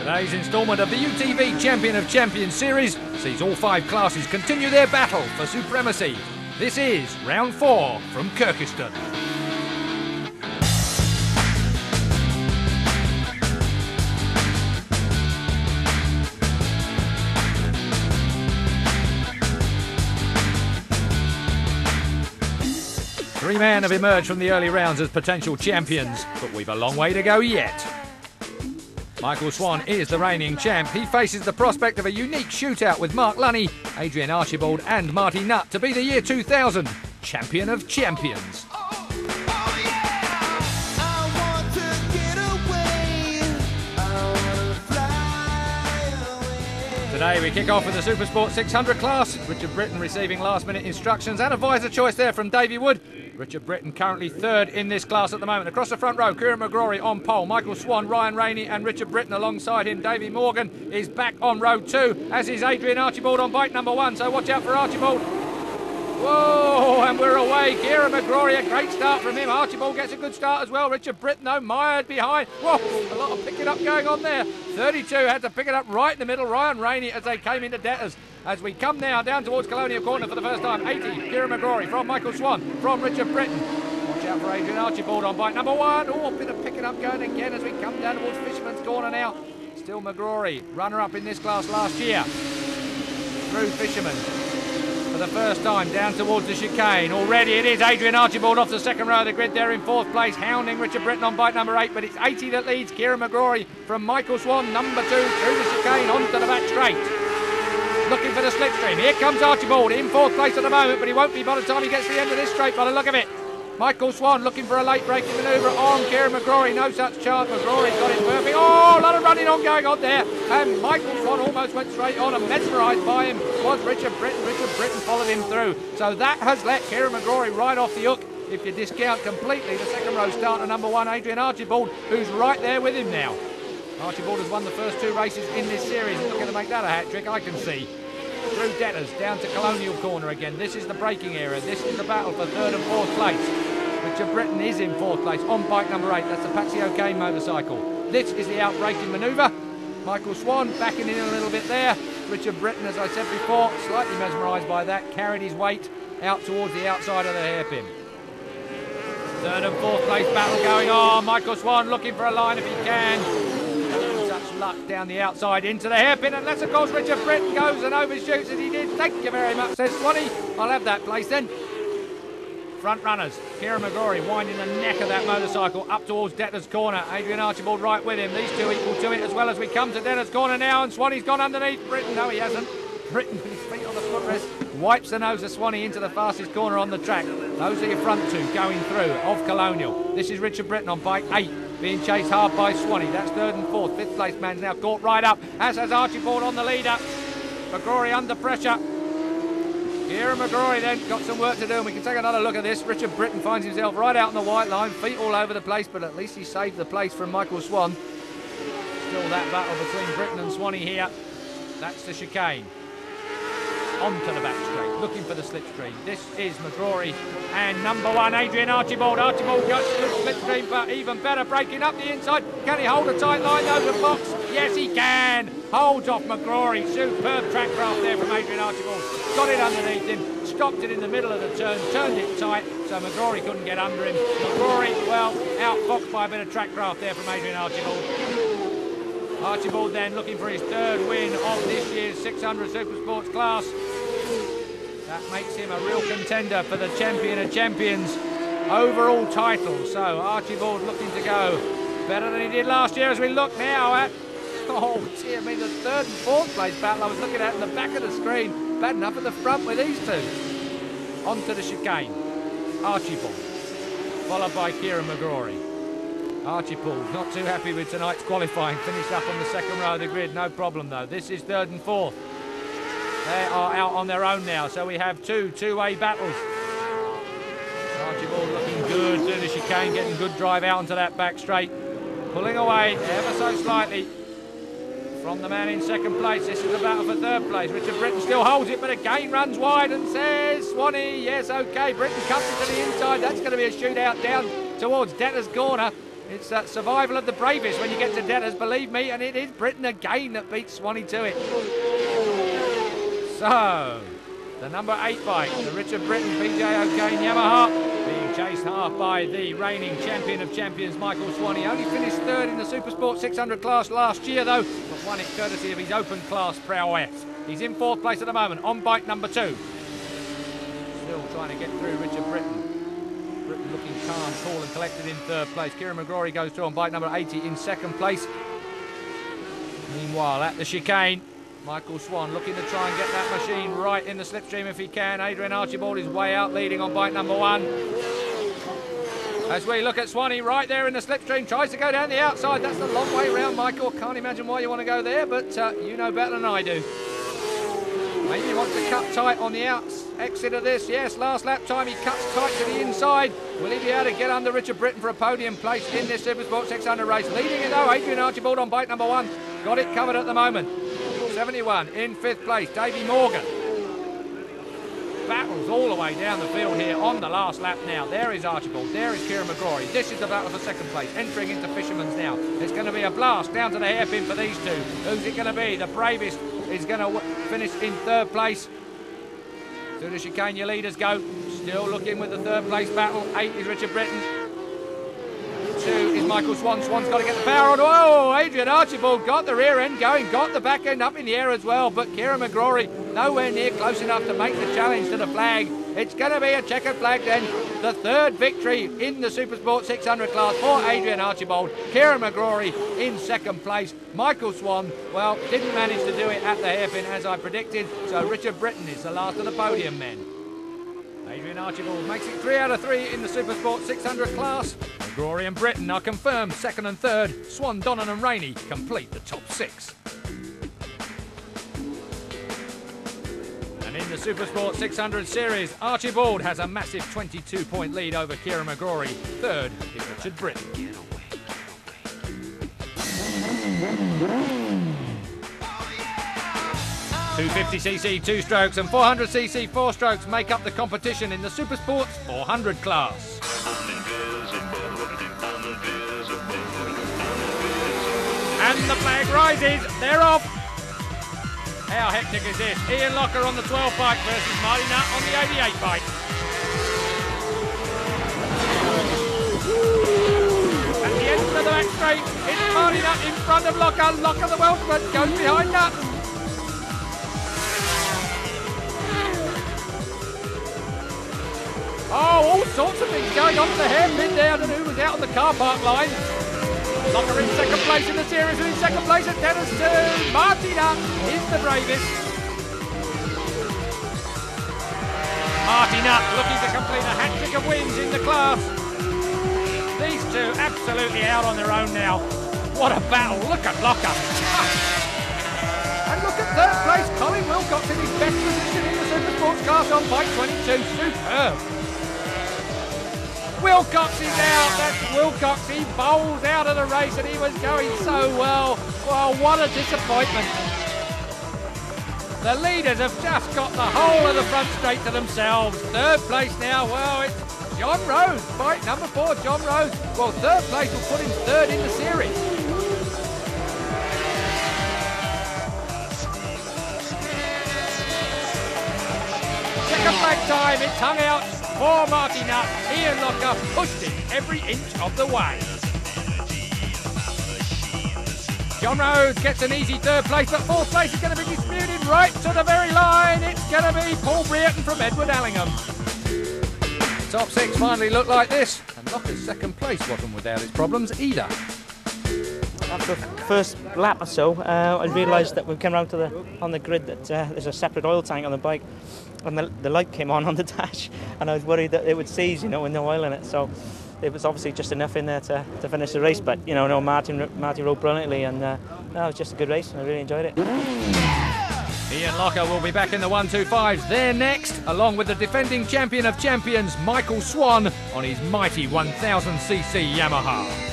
Today's instalment of the UTV Champion of Champions series sees all 5 classes continue their battle for supremacy. This is round 4 from Kirkistown. Three men have emerged from the early rounds as potential champions, but we've a long way to go yet. Michael Swan is the reigning champ. He faces the prospect of a unique shootout with Mark Lunny, Adrian Archibald and Marty Nutt to be the year 2000 Champion of Champions. Today we kick off with the Supersport 600 class. Richard Britton receiving last-minute instructions and advisor choice there from Davey Wood. Richard Britton currently third in this class at the moment. Across the front row, Kieran McGrory on pole. Michael Swan, Ryan Rainey and Richard Britton alongside him. Davey Morgan is back on row 2, as is Adrian Archibald on bike number 1. So watch out for Archibald. Whoa, and we're away. Kieran McGrory, a great start from him. Archibald gets a good start as well. Richard Britton, though, mired behind. Whoa, a lot of picking up going on there. 32 had to pick it up right in the middle. Ryan Rainey as they came into debtors. As we come now down towards Colonial Corner for the first time. 80, Kieran McGrory from Michael Swan, from Richard Britton. Watch out for Adrian Archibald on bike number 1. Oh, a bit of picking up going again as we come down towards Fisherman's Corner now. Still McGrory, runner-up in this class last year. Through Fisherman. For the first time down towards the chicane. Already it is Adrian Archibald off the second row of the grid there in 4th place, hounding Richard Britton on bike number 8, but it's 80 that leads Kieran McGrory from Michael Swan, number 2, through the chicane onto the back straight. Looking for the slipstream. Here comes Archibald in 4th place at the moment, but he won't be by the time he gets to the end of this straight by the look of it. Michael Swan looking for a late braking manoeuvre on Kieran McGrory. No such chance. McGrory's got it perfect. Oh, a lot of running on going on there. And Michael Swan almost went straight on, and mesmerised by him was Richard Britton. Richard Britton followed him through. So that has let Kieran McGrory right off the hook. If you discount completely the second row starter number 1, Adrian Archibald, who's right there with him now. Archibald has won the first 2 races in this series and looking to make that a hat-trick, I can see. Through debtors, down to Colonial Corner again. This is the braking area. This is the battle for 3rd and 4th place. Richard Britton is in 4th place on bike number 8. That's the Patsy O'Kane motorcycle. This is the out-braking manoeuvre. Michael Swan backing in a little bit there. Richard Britton, as I said before, slightly mesmerised by that, carried his weight out towards the outside of the hairpin. 3rd and 4th place battle going on. Michael Swan looking for a line if he can. Such luck down the outside into the hairpin, unless of course Richard Britton goes and overshoots as he did. Thank you very much, says Swanee. I'll have that place then. Front runners, Kieran McGrory winding the neck of that motorcycle up towards Debtors Corner. Adrian Archibald right with him. These two equal to it as well as we come to Debtors Corner now, and Swanee's gone underneath Britton. No, he hasn't. Britton with his feet on the footrest wipes the nose of Swanee into the fastest corner on the track. Those are your front 2 going through of Colonial. This is Richard Britton on bike 8. Being chased hard by Swanee. That's 3rd and 4th. 5th place man's now caught right up, as has Archibald on the leader. McGrory under pressure. Kieran McGrory then got some work to do, and we can take another look at this. Richard Britton finds himself right out on the white line, feet all over the place, but at least he saved the place from Michael Swan. Still that battle between Britton and Swanee here. That's the chicane. Onto the back straight, looking for the slipstream. This is McGrory and number 1, Adrian Archibald. Archibald got good slipstream, but even better breaking up the inside. Can he hold a tight line over the box? Yes, he can. Holds off McGrory. Superb track craft there from Adrian Archibald. Got it underneath him, stopped it in the middle of the turn, turned it tight, so McGrory couldn't get under him. McGrory, well, outfoxed by a bit of track craft there from Adrian Archibald. Archibald then looking for his 3rd win of this year's 600 Supersports class. That makes him a real contender for the Champion of Champions overall title. So Archibald looking to go better than he did last year as we look now at, oh dear me, the 3rd and 4th place battle I was looking at in the back of the screen. Bad enough at the front with these 2. Onto the chicane. Archibald, followed by Kieran McGrory. Archibald not too happy with tonight's qualifying, finished up on the second row of the grid, no problem though. This is 3rd and 4th. They are out on their own now, so we have 2 two-way battles. Archibald looking good through the chicane, getting good drive out onto that back straight. Pulling away ever so slightly from the man in 2nd place. This is the battle for 3rd place. Richard Britton still holds it, but again runs wide and says, Swanee, yes, okay. Britton cuts it to the inside. That's going to be a shootout down towards Debtors Corner. It's that survival of the bravest when you get to debtors, believe me, and it is Britain again that beats Swanee to it. So, the number 8 bike, the Richard Britton PJ O'Kane Yamaha, being chased half by the reigning champion of champions, Michael Swan. He only finished third in the Supersport 600 class last year, though, but won it courtesy of his open class prowess. He's in 4th place at the moment, on bike number 2. Still trying to get through Richard Britton. Britton looking calm, cool and collected in 3rd place. Kieran McGrory goes through on bike number 80 in 2nd place. Meanwhile, at the chicane, Michael Swan looking to try and get that machine right in the slipstream if he can. Adrian Archibald is way out leading on bike number 1. As we look at Swanee right there in the slipstream, tries to go down the outside. That's the long way round, Michael. Can't imagine why you want to go there, but you know better than I do. Maybe he wants to cut tight on the exit of this. Yes, last lap time he cuts tight to the inside. Will he be able to get under Richard Britton for a podium place in this Supersport 600 race? Leading it though, Adrian Archibald on bike number 1. Got it covered at the moment. 71 in 5th place, Davey Morgan. Battles all the way down the field here on the last lap now. There is Archibald, there is Kieran McGrory. This is the battle for 2nd place, entering into Fisherman's now. It's going to be a blast down to the hairpin for these two. Who's it going to be? The bravest is going to finish in 3rd place. To the chicane, your leaders go. Still looking with the 3rd place battle. 8 is Richard Britton. 2 is Michael Swan. Swan's got to get the power on. Oh, Adrian Archibald got the rear end going, got the back end up in the air as well, but Kieran McGrory nowhere near close enough to make the challenge to the flag. It's going to be a checkered flag then. The 3rd victory in the Supersport 600 class for Adrian Archibald. Kieran McGrory in 2nd place. Michael Swan, well, didn't manage to do it at the hairpin as I predicted, so Richard Britton is the last of the podium men. Adrian Archibald makes it 3 out of 3 in the Supersport 600 class. McGrory and Britton are confirmed 2nd and 3rd. Swan, Donnan and Rainey complete the top 6. And in the Supersport 600 series, Archibald has a massive 22-point lead over Kieran McGrory. 3rd is Richard Britton. 250cc 2 strokes and 400cc 4 strokes make up the competition in the Supersports 400 class. And the flag rises, they're off. How hectic is this? Ian Locker on the 12 bike versus Marty Nutt on the 88 bike. At the end of the back straight, it's Marty Nutt in front of Locker. Locker, the Welshman, goes behind Nutt. Oh, all sorts of things going on to the hairpin there. I don't know who was out on the car park line. Locker in 2nd place in the series, and in 2nd place at Dennis too. Marty Nutt is the bravest. Marty Nutt looking to complete a hat-trick of wins in the class. These two absolutely out on their own now. What a battle, look at Locker. And look at 3rd place, Colin Wilcox in his best position in the Supersports class on bike 22, superb. Wilcox is out, that's Wilcox, he bowls out of the race and he was going so well. Well, what a disappointment. The leaders have just got the whole of the front straight to themselves. 3rd place now, well, it's John Rose, bike number 4, John Rose. Well, 3rd place will put him 3rd in the series. Checker flag time, it's hung out. For Marty Nutt, Ian Locker pushed him every inch of the way. John Rhodes gets an easy 3rd place, but 4th place is going to be disputed right to the very line. It's going to be Paul Brereton from Edward Allingham. Top 6 finally look like this, and Locker's 2nd place wasn't without its problems either. After the first lap or so, I realised that we came around to on the grid that there's a separate oil tank on the bike. And the light came on the dash, and I was worried that it would seize, with no oil in it. So it was obviously just enough in there to finish the race. But Marty rode brilliantly, and it was just a good race, and I really enjoyed it. Ian Locker will be back in the 125s. They're next, along with the defending champion of champions, Michael Swan, on his mighty 1000cc Yamaha.